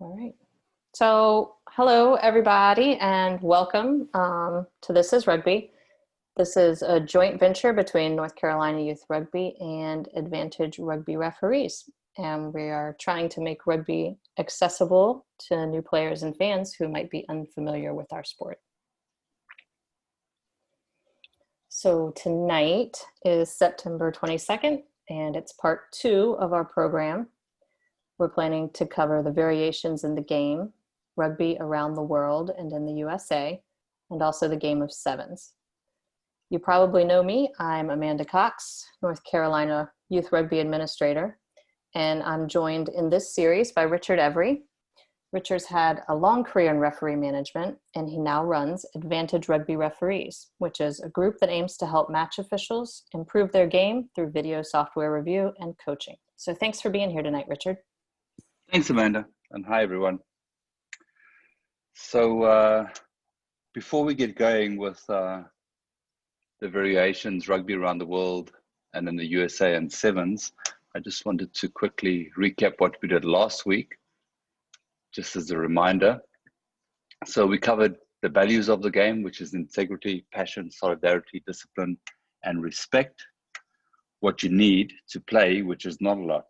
All right. So, hello everybody, and welcome to This is Rugby. This is a joint venture between North Carolina Youth Rugby and Advantage Rugby Referees, and we are trying to make rugby accessible to new players and fans who might be unfamiliar with our sport. So tonight is September 22nd, and it's part 2 of our program. We're planning to cover the variations in the game, rugby around the world and in the USA, and also the game of sevens. You probably know me. I'm Amanda Cox, North Carolina Youth Rugby Administrator, and I'm joined in this series by Richard Every. Richard's had a long career in referee management, and he now runs Advantage Rugby Referees, which is a group that aims to help match officials improve their game through video software review and coaching. So thanks for being here tonight, Richard. Thanks, Amanda, and hi, everyone. So before we get going with the variations, rugby around the world and in the USA and sevens, I just wanted to quickly recap what we did last week, just as a reminder. So we covered the values of the game, which is integrity, passion, solidarity, discipline, and respect. What you need to play, which is not a lot.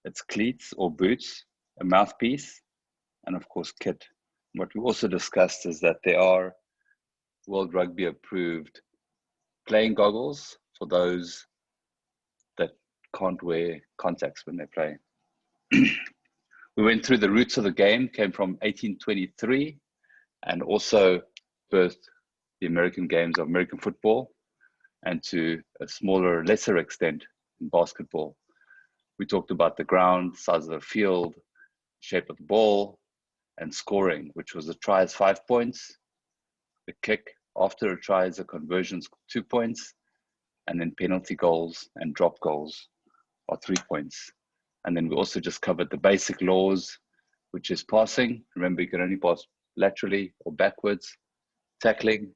It's cleats or boots, a mouthpiece, and of course kit. What we also discussed is that there are World Rugby approved playing goggles for those that can't wear contacts when they play. We went through the roots of the game, came from 1823, and also birthed the American games of American football, and to a smaller, lesser extent in basketball. We talked about the ground, size of the field, shape of the ball, and scoring, which was a try is 5 points, the kick after a try is a conversion 2 points, and then penalty goals and drop goals are 3 points. And then we also just covered the basic laws, which is passing. Remember, you can only pass laterally or backwards, tackling,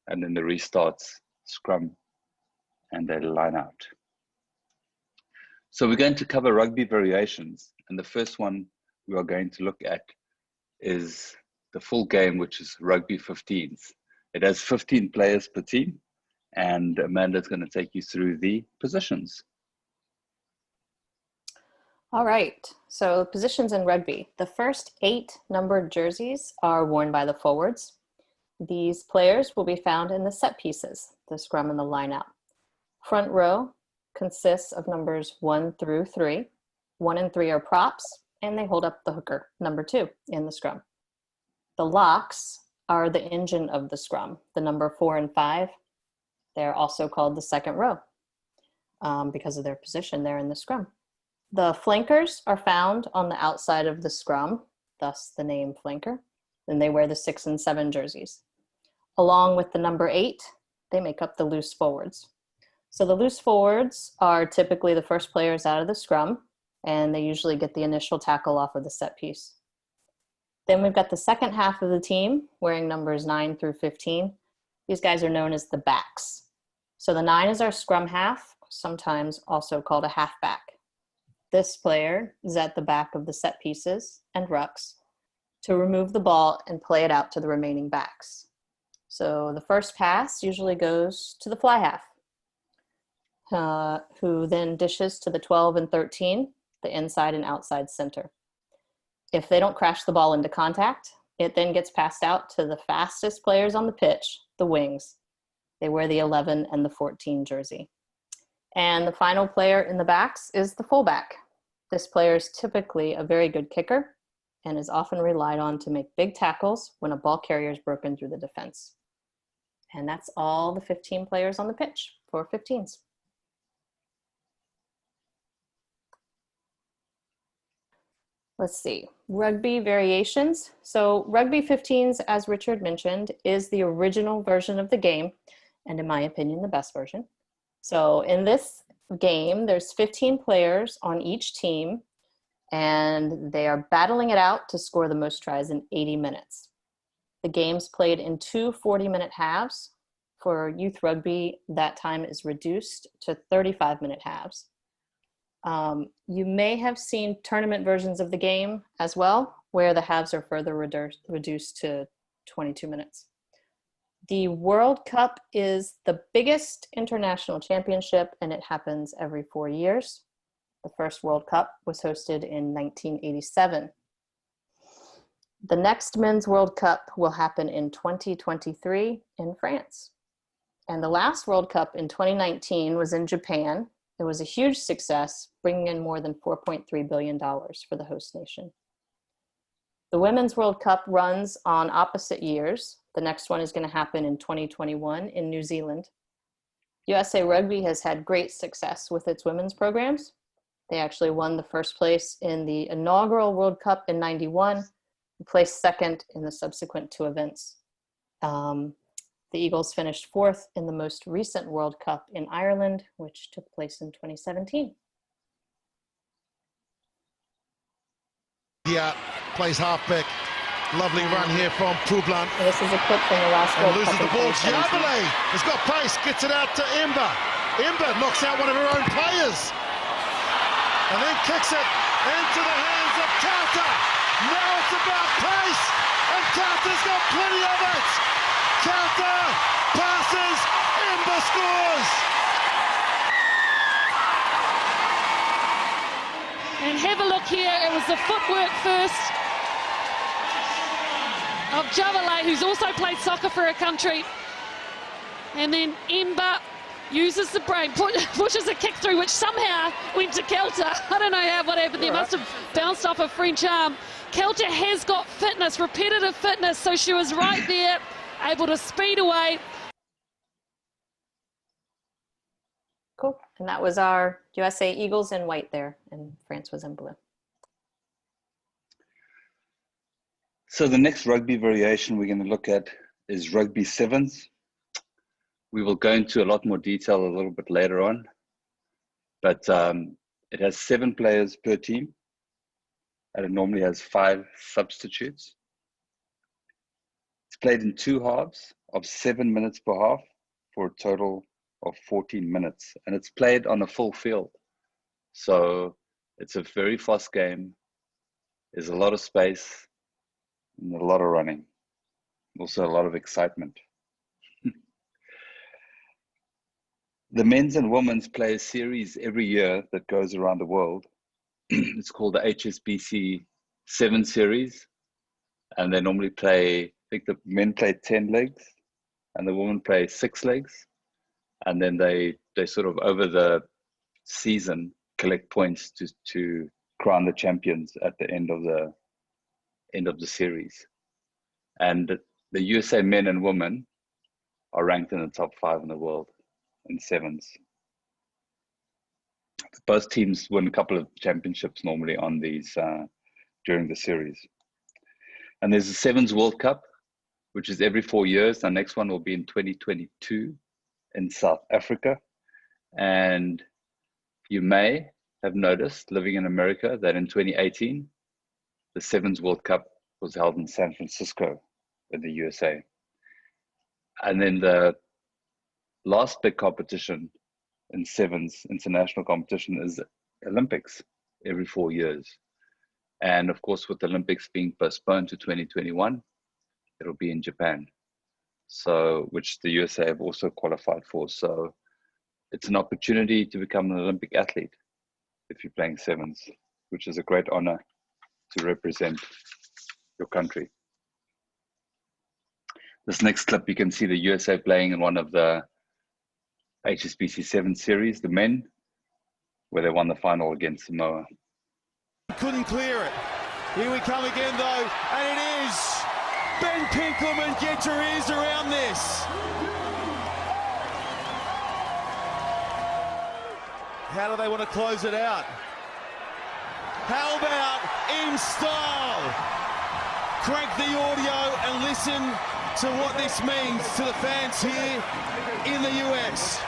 and then the restarts, scrum, and then line out. So we're going to cover rugby variations, and the first one we are going to look at is the full game, which is rugby 15s. It has 15 players per team, and Amanda's going to take you through the positions. All right, so positions in rugby. The first 8 numbered jerseys are worn by the forwards. These players will be found in the set pieces, the scrum and the line out. Front row consists of numbers 1 through 3. 1 and 3 are props, and they hold up the hooker, number 2, in the scrum. The locks are the engine of the scrum. The number 4 and 5, they're also called the second row because of their position there in the scrum. The flankers are found on the outside of the scrum, thus the name flanker. Then they wear the 6 and 7 jerseys. Along with the number 8, they make up the loose forwards. So the loose forwards are typically the first players out of the scrum, and they usually get the initial tackle off of the set piece. Then we've got the second half of the team wearing numbers 9 through 15. These guys are known as the backs. So the 9 is our scrum half, sometimes also called a halfback. This player is at the back of the set pieces and rucks to remove the ball and play it out to the remaining backs. So the first pass usually goes to the fly half, who then dishes to the 12 and 13, the inside and outside center. If they don't crash the ball into contact, it then gets passed out to the fastest players on the pitch, the wings. They wear the 11 and the 14 jersey. And the final player in the backs is the fullback. This player is typically a very good kicker and is often relied on to make big tackles when a ball carrier is broken through the defense. And that's all the 15 players on the pitch for 15s. Let's see, rugby variations. So rugby 15s, as Richard mentioned, is the original version of the game, and in my opinion, the best version. So in this game, there's 15 players on each team, and they are battling it out to score the most tries in 80 minutes. The game's played in 2 40-minute halves. For youth rugby, that time is reduced to 35-minute halves. You may have seen tournament versions of the game as well, where the halves are further reduced to 22 minutes. The World Cup is the biggest international championship, and it happens every 4 years. The first World Cup was hosted in 1987. The next Men's World Cup will happen in 2023 in France. And the last World Cup in 2019 was in Japan. It was a huge success, bringing in more than $4.3 billion for the host nation. The Women's World Cup runs on opposite years. The next one is going to happen in 2021 in New Zealand. USA Rugby has had great success with its women's programs. They actually won the first place in the inaugural World Cup in '91, and placed second in the subsequent two events. The Eagles finished fourth in the most recent World Cup in Ireland, which took place in 2017. Yeah, plays halfback. Lovely run here from Poublan. This is a clip from the last World Cup. And loses the ball. Jabale has got pace, gets it out to Imber. Imber knocks out one of her own players. And then kicks it into the hands of Carter. Now it's about pace, and Carter's got plenty of it. Carter passes, Imber scores. And have a look here, it was the footwork first of Javale, who's also played soccer for her country. And then Imber uses the brain, pushes a kick through, which somehow went to Kelter. I don't know what happened there, must have bounced off a French arm. Kelter has got fitness, repetitive fitness, so she was right there, able to speed away. Cool, and that was our USA Eagles in white there, and France was in blue. So the next rugby variation we're going to look at is rugby sevens. We will go into a lot more detail a little bit later on, but it has 7 players per team, and it normally has 5 substitutes. It's played in 2 halves of 7 minutes per half for a total of 14 minutes, and it's played on a full field. So it's a very fast game. There's a lot of space and a lot of running, also a lot of excitement. The men's and women's play a series every year that goes around the world. It's called the HSBC 7 series, and they normally play, I think the men play 10 legs and the women play 6 legs, and then they sort of over the season collect points to crown the champions at the end of the series. And the USA men and women are ranked in the top 5 in the world in sevens. Both teams win a couple of championships normally on these during the series. And there's a Sevens World Cup, which is every 4 years. The next one will be in 2022 in South Africa. And you may have noticed, living in America, that in 2018, the Sevens World Cup was held in San Francisco in the USA. And then the last big competition in sevens, international competition, is Olympics every 4 years. And of course, with the Olympics being postponed to 2021, it'll be in Japan. So, which the USA have also qualified for. So it's an opportunity to become an Olympic athlete if you're playing sevens, which is a great honor to represent your country. This next clip, you can see the USA playing in one of the HSBC 7 series, the men, where they won the final against Samoa. Couldn't clear it. Here we come again though, and it is. Ben Pinkelman gets her ears around this. How do they want to close it out? How about in style? Crank the audio and listen to what this means to the fans here in the US.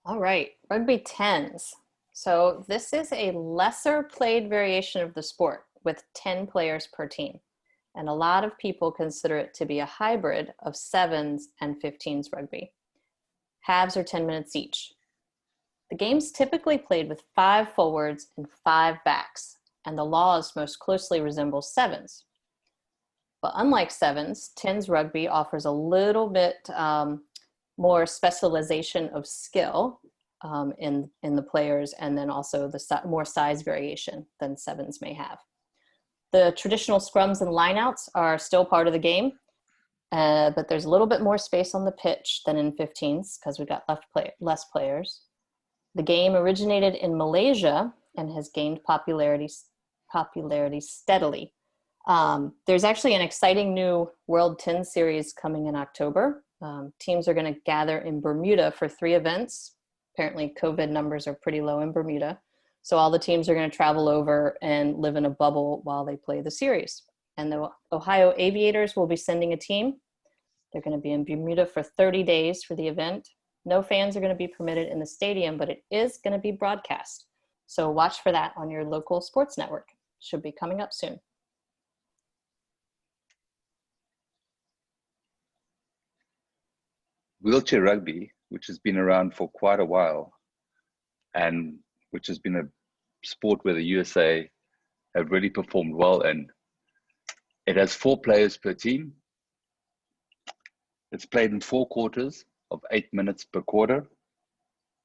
All right, rugby 10s. So this is a lesser played variation of the sport with 10 players per team. And a lot of people consider it to be a hybrid of 7s and 15s rugby. Halves are 10 minutes each. The game's typically played with 5 forwards and 5 backs, and the laws most closely resemble 7s. But unlike 7s, 10s rugby offers a little bit more specialization of skill in the players, and then also the more size variation than 7s may have. The traditional scrums and lineouts are still part of the game, but there's a little bit more space on the pitch than in 15s because we've got less players. The game originated in Malaysia and has gained popularity steadily. There's actually an exciting new World 10 series coming in October. Teams are going to gather in Bermuda for 3 events. Apparently COVID numbers are pretty low in Bermuda. So all the teams are going to travel over and live in a bubble while they play the series. And the Ohio Aviators will be sending a team. They're going to be in Bermuda for 30 days for the event. No fans are going to be permitted in the stadium, but it is going to be broadcast. So watch for that on your local sports network. Should be coming up soon. Wheelchair rugby, which has been around for quite a while, and which has been a sport where the USA have really performed well in. It has 4 players per team. It's played in 4 quarters of 8 minutes per quarter.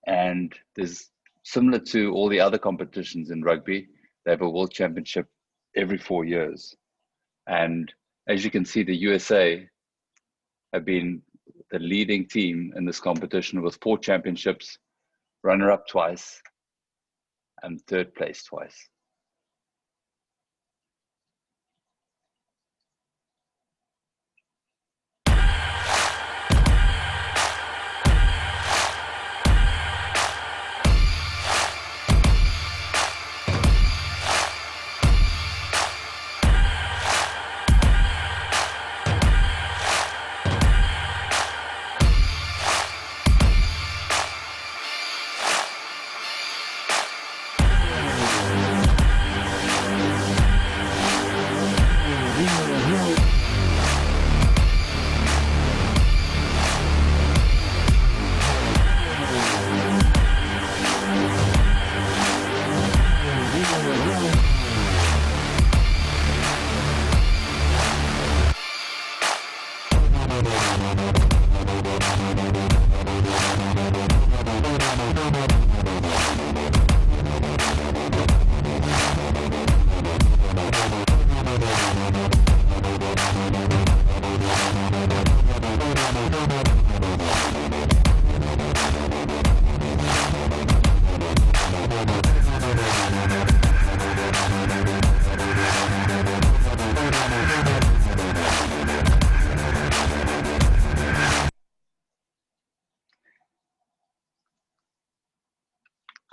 And there's, similar to all the other competitions in rugby, they have a world championship every 4 years. And as you can see, the USA have been the leading team in this competition with 4 championships, runner-up twice, and 3rd place twice.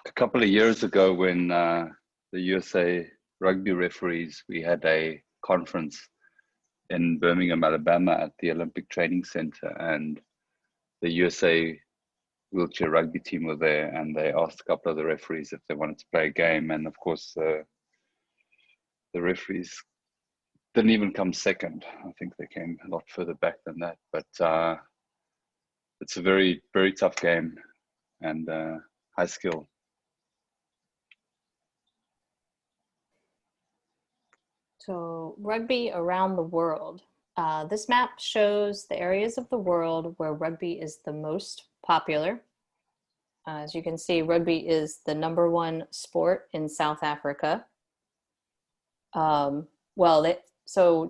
A couple of years ago, when the USA rugby referees, we had a conference in Birmingham, Alabama at the Olympic Training Center, and the USA wheelchair rugby team were there, and they asked a couple of the referees if they wanted to play a game. And of course, the referees didn't even come second. I think they came a lot further back than that. But it's a very, very tough game and high skill. So rugby around the world. This map shows the areas of the world where rugby is the most popular. As you can see, rugby is the #1 sport in South Africa. So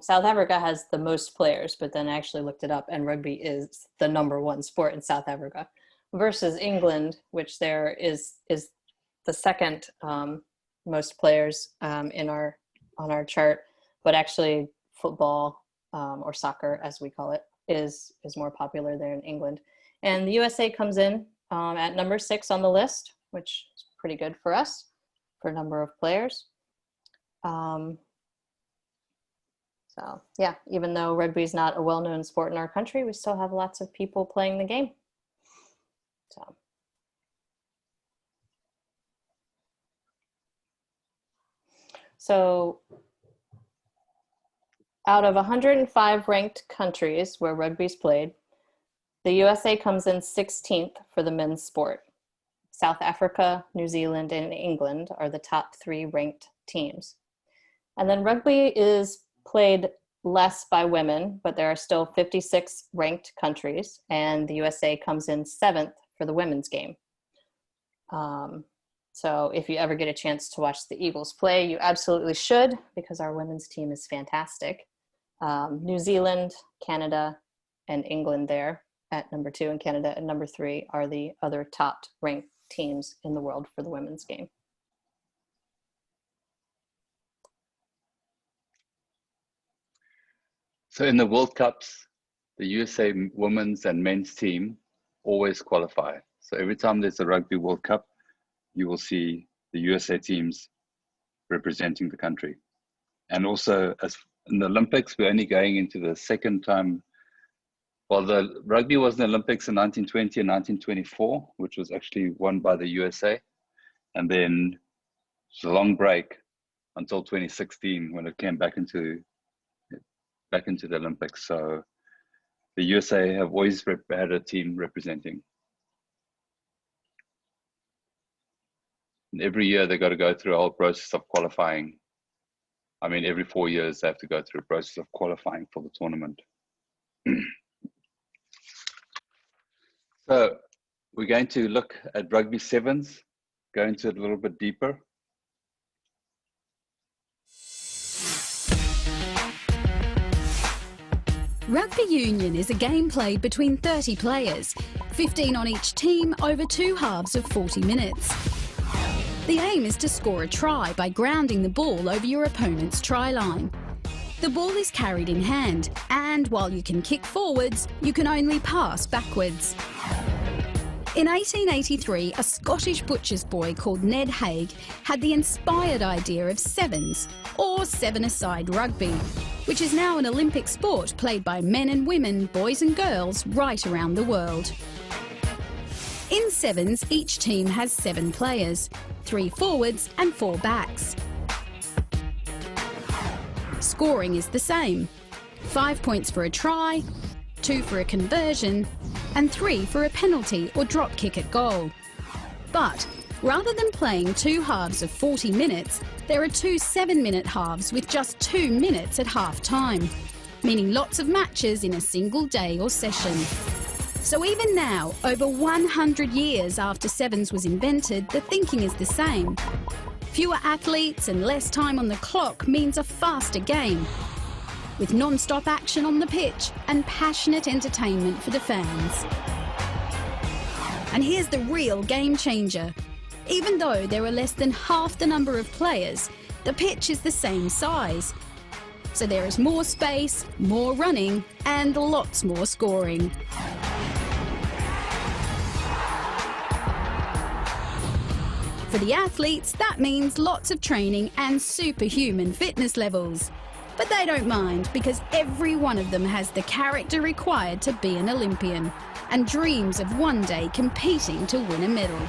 South Africa has the most players, but then I actually looked it up, and rugby is the #1 sport in South Africa, versus England, which there is the second most players on our chart, but actually football or soccer, as we call it, is more popular there in England. And the USA comes in at #6 on the list, which is pretty good for us for number of players. So yeah, even though rugby is not a well-known sport in our country, we still have lots of people playing the game. So. So out of 105 ranked countries where rugby's played, the USA comes in 16th for the men's sport. South Africa, New Zealand, and England are the top 3 ranked teams. And then rugby is played less by women, but there are still 56 ranked countries, and the USA comes in 7th for the women's game. So if you ever get a chance to watch the Eagles play, you absolutely should, because our women's team is fantastic. New Zealand, Canada, and England there at number 2, and Canada at number 3 are the other top ranked teams in the world for the women's game. So in the World Cups, the USA women's and men's team always qualify. So every time there's a Rugby World Cup, you will see the USA teams representing the country. And also, as in the Olympics, we're only going into the second time. Well, the rugby was in the Olympics in 1920 and 1924, which was actually won by the USA. And then it's a long break until 2016 when it came back into the Olympics. So the USA have always had a team representing. And every year they got to go through a whole process of qualifying. I mean, every 4 years they have to go through a process of qualifying for the tournament. So we're going to look at rugby sevens, go into it a little bit deeper. Rugby union is a game played between 30 players, 15 on each team over 2 halves of 40 minutes. The aim is to score a try by grounding the ball over your opponent's try line. The ball is carried in hand, and while you can kick forwards, you can only pass backwards. In 1883, a Scottish butcher's boy called Ned Haig had the inspired idea of sevens, or seven-a-side rugby, which is now an Olympic sport played by men and women, boys and girls, right around the world. In sevens, each team has 7 players, 3 forwards and 4 backs. Scoring is the same: 5 points for a try, 2 for a conversion, and 3 for a penalty or drop kick at goal. But rather than playing 2 halves of 40 minutes, there are 2 7-minute halves with just 2 minutes at half time, meaning lots of matches in a single day or session. So even now, over 100 years after sevens was invented, the thinking is the same. Fewer athletes and less time on the clock means a faster game, with non-stop action on the pitch and passionate entertainment for the fans. And here's the real game changer. Even though there are less than half the number of players, the pitch is the same size. So there is more space, more running, and lots more scoring. For the athletes, that means lots of training and superhuman fitness levels. But they don't mind, because every one of them has the character required to be an Olympian and dreams of one day competing to win a medal.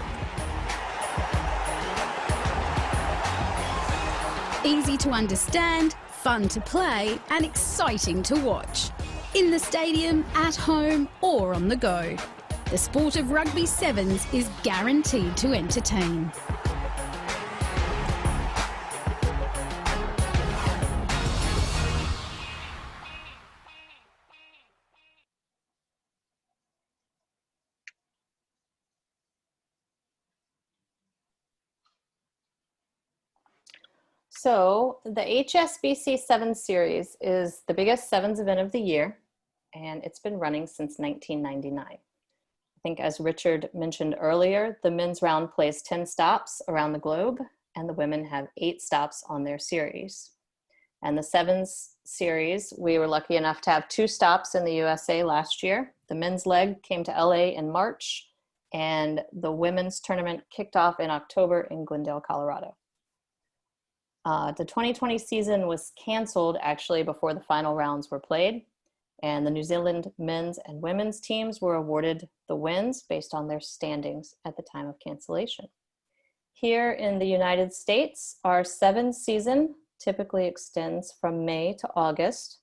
Easy to understand, fun to play, and exciting to watch. In the stadium, at home, or on the go. The sport of rugby sevens is guaranteed to entertain. So the HSBC Sevens Series is the biggest sevens event of the year, and it's been running since 1999. I think, as Richard mentioned earlier, the men's round plays 10 stops around the globe, and the women have 8 stops on their series. And the Sevens Series, we were lucky enough to have 2 stops in the USA last year. The men's leg came to LA in March, and the women's tournament kicked off in October in Glendale, Colorado. The 2020 season was canceled actually before the final rounds were played, and the New Zealand men's and women's teams were awarded the wins based on their standings at the time of cancellation. Here in the United States, our sevens season typically extends from May to August.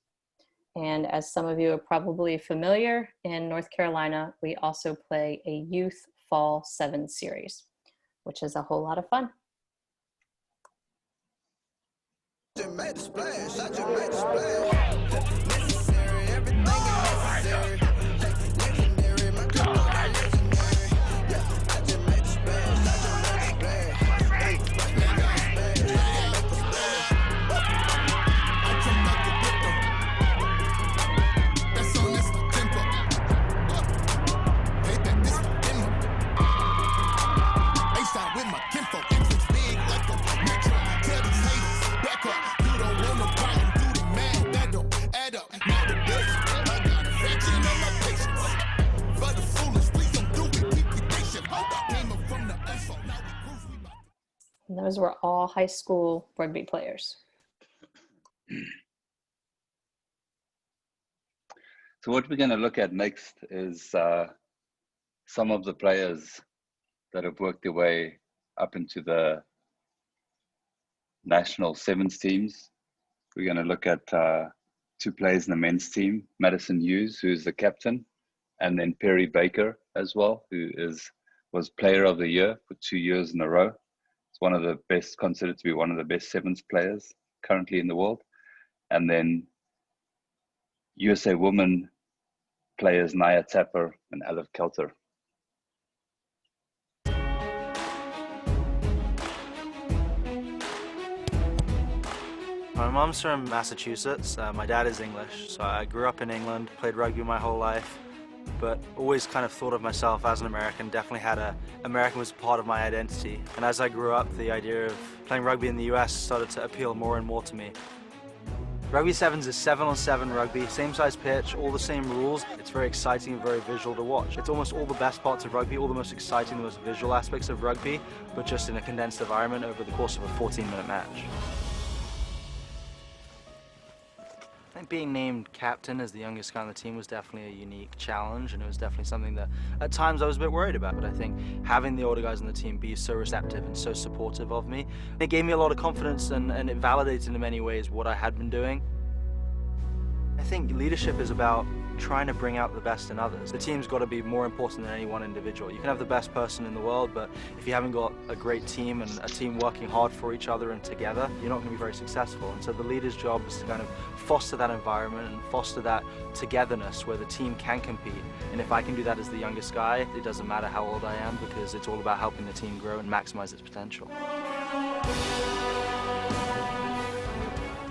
And as some of you are probably familiar, in North Carolina, we also play a youth fall 7 series, which is a whole lot of fun. And those were all high school rugby players. So what we're going to look at next is some of the players that have worked their way up into the national sevens teams. We're going to look at 2 players in the men's team, Madison Hughes, who's the captain, and then Perry Baker as well, who was player of the year for 2 years in a row. It's one of the best, considered to be one of the best sevens players currently in the world. And then USA women players Naya Tapper and Alif Kelter. My mom's from Massachusetts. My dad is English, so I grew up in England, played rugby my whole life, but always kind of thought of myself as an American, definitely had American was part of my identity. And as I grew up, the idea of playing rugby in the US started to appeal more and more to me. Rugby Sevens is 7-on-7 rugby, same size pitch, all the same rules. It's very exciting and very visual to watch. It's almost all the best parts of rugby, all the most exciting, the most visual aspects of rugby, but just in a condensed environment over the course of a 14-minute match. I think being named captain as the youngest guy on the team was definitely a unique challenge, and it was definitely something that at times I was a bit worried about. But I think having the older guys on the team be so receptive and so supportive of me, it gave me a lot of confidence, and it validated in many ways what I had been doing. I think leadership is about trying to bring out the best in others. The team's got to be more important than any one individual. You can have the best person in the world, but if you haven't got a great team and a team working hard for each other and together, you're not going to be very successful. And so the leader's job is to kind of foster that environment and foster that togetherness where the team can compete. And if I can do that as the youngest guy, it doesn't matter how old I am, because it's all about helping the team grow and maximize its potential.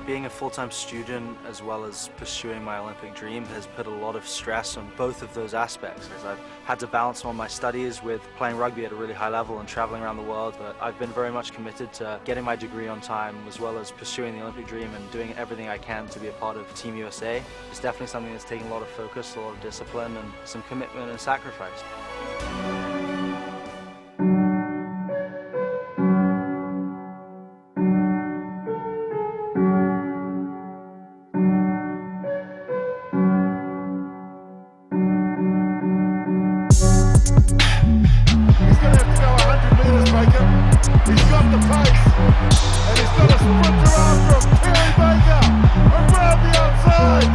Being a full-time student as well as pursuing my Olympic dream has put a lot of stress on both of those aspects, as I've had to balance some of my studies with playing rugby at a really high level and traveling around the world. But I've been very much committed to getting my degree on time, as well as pursuing the Olympic dream and doing everything I can to be a part of Team USA. It's definitely something that's taken a lot of focus, a lot of discipline, and some commitment and sacrifice. He's got the pace, and he's got a sprinter after him, Perry Baker, around the outside.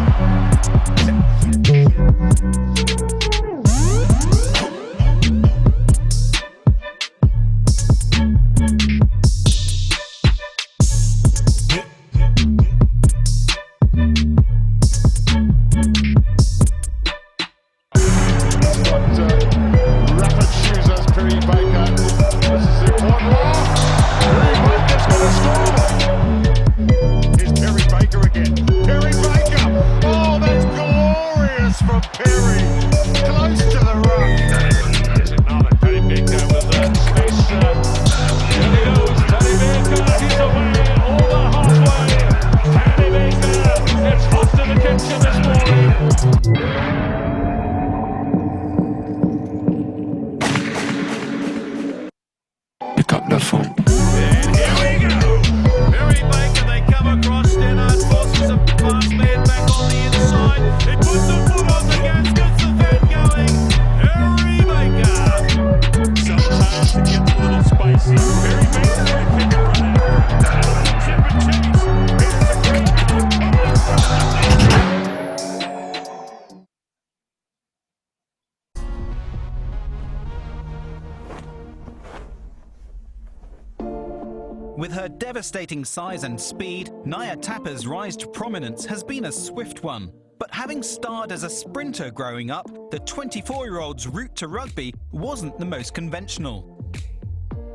With her devastating size and speed, Naya Tapper's rise to prominence has been a swift one. But having starred as a sprinter growing up, the 24-year-old's route to rugby wasn't the most conventional.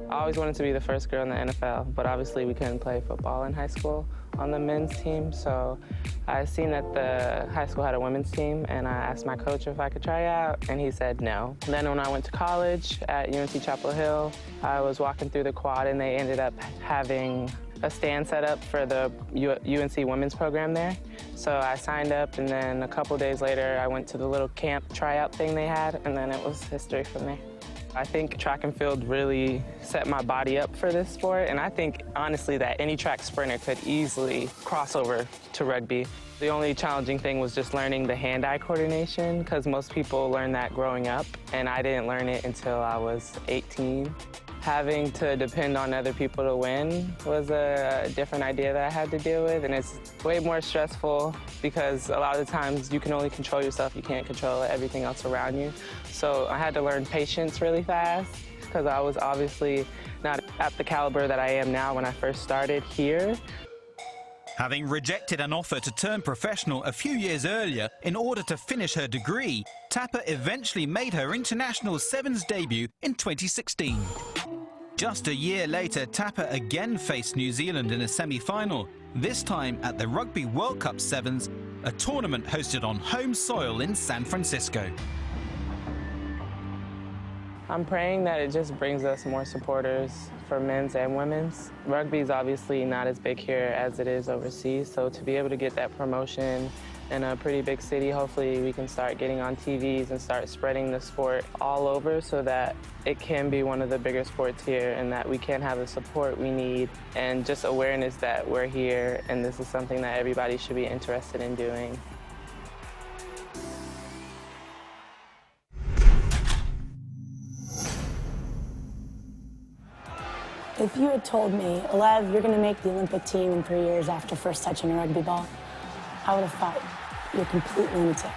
I always wanted to be the first girl in the NFL, but obviously we couldn't play football in high school on the men's team, so I seen that the high school had a women's team, and I asked my coach if I could try out, and he said no. Then when I went to college at UNC Chapel Hill, I was walking through the quad, and they ended up having a stand set up for the UNC women's program there. So I signed up, and then a couple days later, I went to the little camp tryout thing they had, and then it was history from there. I think track and field really set my body up for this sport, and I think, honestly, that any track sprinter could easily cross over to rugby. The only challenging thing was just learning the hand-eye coordination, because most people learn that growing up, and I didn't learn it until I was 18. Having to depend on other people to win was a different idea that I had to deal with, and it's way more stressful because a lot of the times you can only control yourself, you can't control everything else around you. So I had to learn patience really fast because I was obviously not at the caliber that I am now when I first started here. Having rejected an offer to turn professional a few years earlier in order to finish her degree, Tapper eventually made her international sevens debut in 2016. Just a year later, Tapper again faced New Zealand in a semi-final, this time at the Rugby World Cup Sevens, a tournament hosted on home soil in San Francisco. I'm praying that it just brings us more supporters for men's and women's. Rugby is obviously not as big here as it is overseas, so to be able to get that promotion in a pretty big city, hopefully we can start getting on TVs and start spreading the sport all over so that it can be one of the bigger sports here and that we can have the support we need and just awareness that we're here and this is something that everybody should be interested in doing. If you had told me, Alev, you're going to make the Olympic team in 3 years after first touching a rugby ball, I would have thought you're a complete lunatic.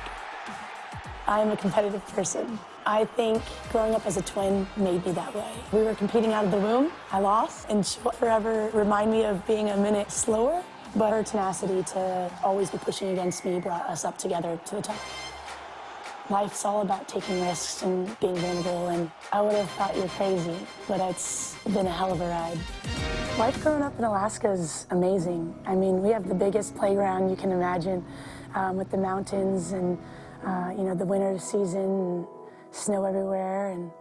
I am a competitive person. I think growing up as a twin made me that way. We were competing out of the womb. I lost, and she'll forever remind me of being a minute slower, but her tenacity to always be pushing against me brought us up together to the top. Life's all about taking risks and being vulnerable, and I would have thought you're crazy, but it's been a hell of a ride. Life growing up in Alaska is amazing. I mean, we have the biggest playground you can imagine with the mountains and, you know, the winter season, and snow everywhere, and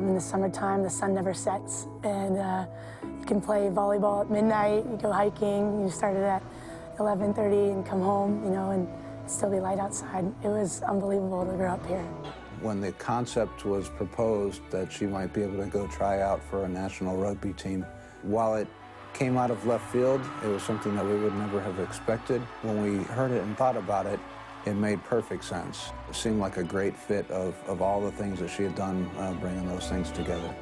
in the summertime, the sun never sets, and you can play volleyball at midnight, you go hiking, you start at 11:30 and come home, you know, and still be light outside. It was unbelievable to grow up here. When the concept was proposed that she might be able to go try out for a national rugby team, while it came out of left field, it was something that we would never have expected. When we heard it and thought about it, it made perfect sense. It seemed like a great fit of all the things that she had done, bringing those things together.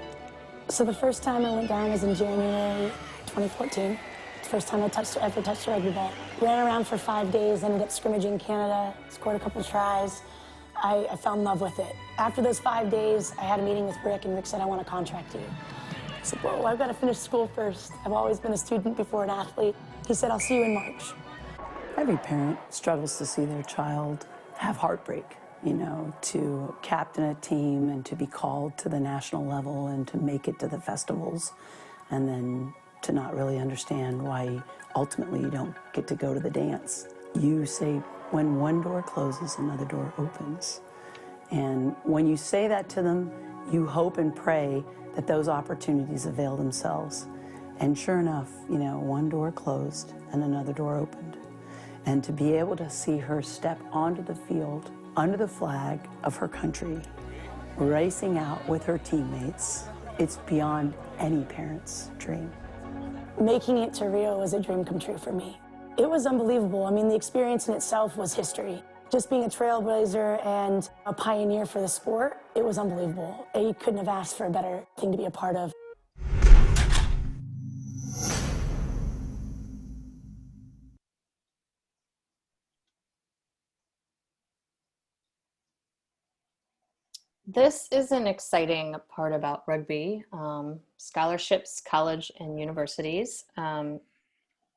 So the first time I went down was in January 2014. First time I ever touched a rugby ball. Ran around for 5 days, ended up scrimmaging in Canada, scored a couple tries. I fell in love with it. After those 5 days, I had a meeting with Rick, and Rick said, I want to contract you. I said, well, I've got to finish school first. I've always been a student before an athlete. He said, I'll see you in March. Every parent struggles to see their child have heartbreak, you know, to captain a team and to be called to the national level and to make it to the festivals, and then to not really understand why ultimately you don't get to go to the dance. You say, when one door closes, another door opens. And when you say that to them, you hope and pray that those opportunities avail themselves. And sure enough, you know, one door closed and another door opened. And to be able to see her step onto the field under the flag of her country, racing out with her teammates, it's beyond any parent's dream. Making it to Rio was a dream come true for me. It was unbelievable. I mean, the experience in itself was history. Just being a trailblazer and a pioneer for the sport, it was unbelievable. You couldn't have asked for a better thing to be a part of. This is an exciting part about rugby. Scholarships, college and universities.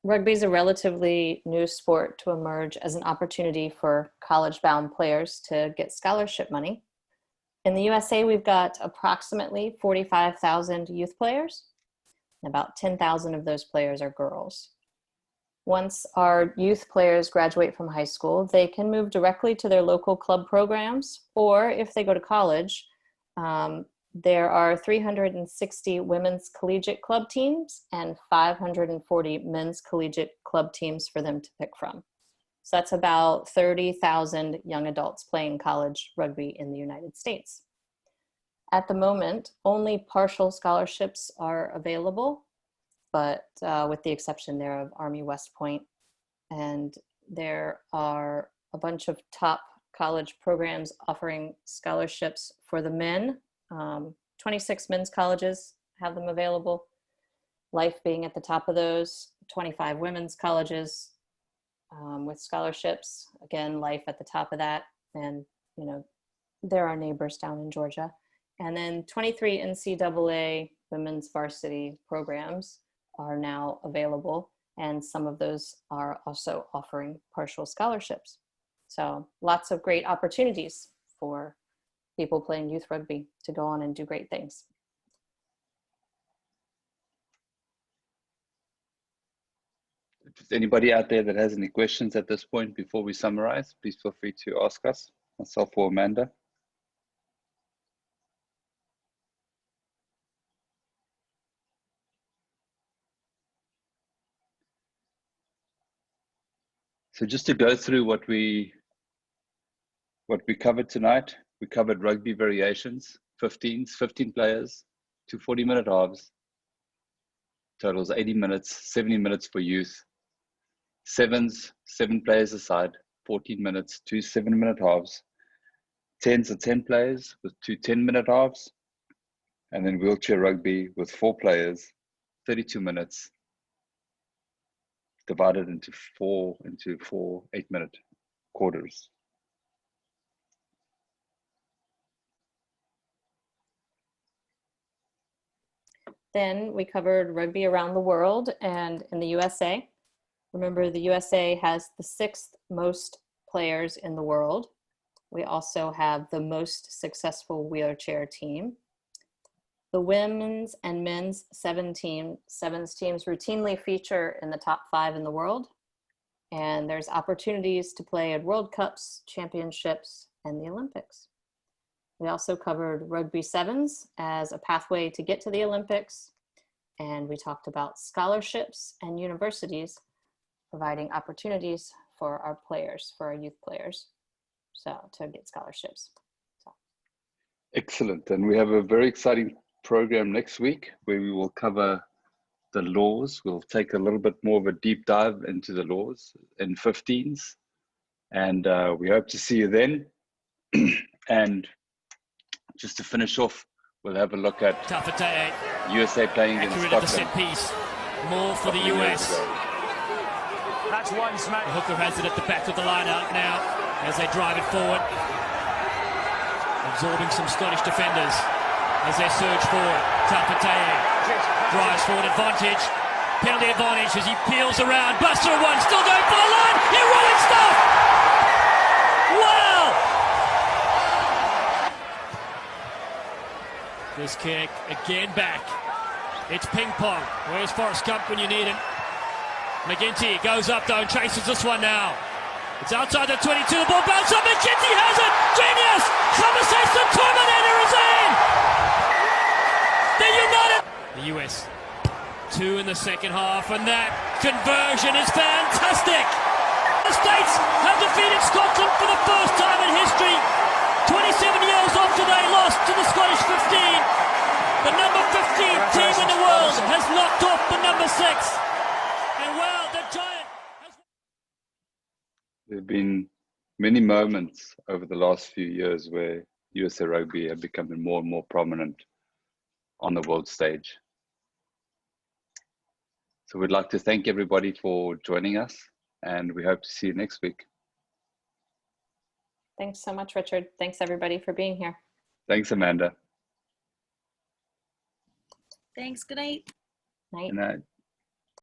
Rugby is a relatively new sport to emerge as an opportunity for college-bound players to get scholarship money. In the USA, we've got approximately 45,000 youth players. About 10,000 of those players are girls. Once our youth players graduate from high school, they can move directly to their local club programs, or if they go to college, there are 360 women's collegiate club teams and 540 men's collegiate club teams for them to pick from. So that's about 30,000 young adults playing college rugby in the United States. At the moment, only partial scholarships are available, but with the exception there of Army West Point. And there are a bunch of top college programs offering scholarships for the men. 26 men's colleges have them available, Life being at the top of those, 25 women's colleges with scholarships. Again, Life at the top of that. And, you know, there are neighbors down in Georgia. And then 23 NCAA women's varsity programs are now available. And some of those are also offering partial scholarships. So lots of great opportunities for people playing youth rugby to go on and do great things. If there's anybody out there that has any questions at this point before we summarize, please feel free to ask us, myself or Amanda. So just to go through what we covered tonight, we covered rugby variations, 15 players, 2 40-minute halves, totals 80 minutes, 70 minutes for youth, sevens, 7 players aside, 14 minutes, 2 7-minute halves, 10s are 10 players with 2 10-minute halves, and then wheelchair rugby with 4 players, 32 minutes, divided into four 8-minute quarters. Then we covered rugby around the world and in the USA. Remember, the USA has the 6th most players in the world. We also have the most successful wheelchair team. The women's and men's sevens teams routinely feature in the top 5 in the world. And there's opportunities to play at World Cups, championships, and the Olympics. We also covered rugby sevens as a pathway to get to the Olympics. And we talked about scholarships and universities providing opportunities for our players, for our youth players, so to get scholarships. So. Excellent. And we have a very exciting program next week where we will cover the laws. We'll take a little bit more of a deep dive into the laws in 15s. And we hope to see you then. And just to finish off, we'll have a look at USA playing in Scotland. The set piece. More for the US. That's one smack. The hooker has it at the back of the line-out now as they drive it forward. Absorbing some Scottish defenders as they surge forward. Tapateye drives forward, advantage. Penalty advantage as he peels around. Buster one, still going for the line. Heroic stuff! Wow! This kick again back. It's ping pong. Where's Forrest Gump when you need him? McGinty goes up though and chases this one now. It's outside the 22, the ball bounces up, McGinty has it! Genius! Conversation Terminator is in! They're united! The US, 2 in the second half, and that conversion is fantastic! The States have defeated Scotland for the first time in history, 27 years after they lost to the Scottish 15. The number 15 team in the world has knocked off the number 6. And well, the Giant has... There have been many moments over the last few years where USA Rugby have become more and more prominent on the world stage. So we'd like to thank everybody for joining us, and we hope to see you next week. Thanks so much, Richard. Thanks everybody for being here. Thanks, Amanda. Thanks. Good night. Night. Good night.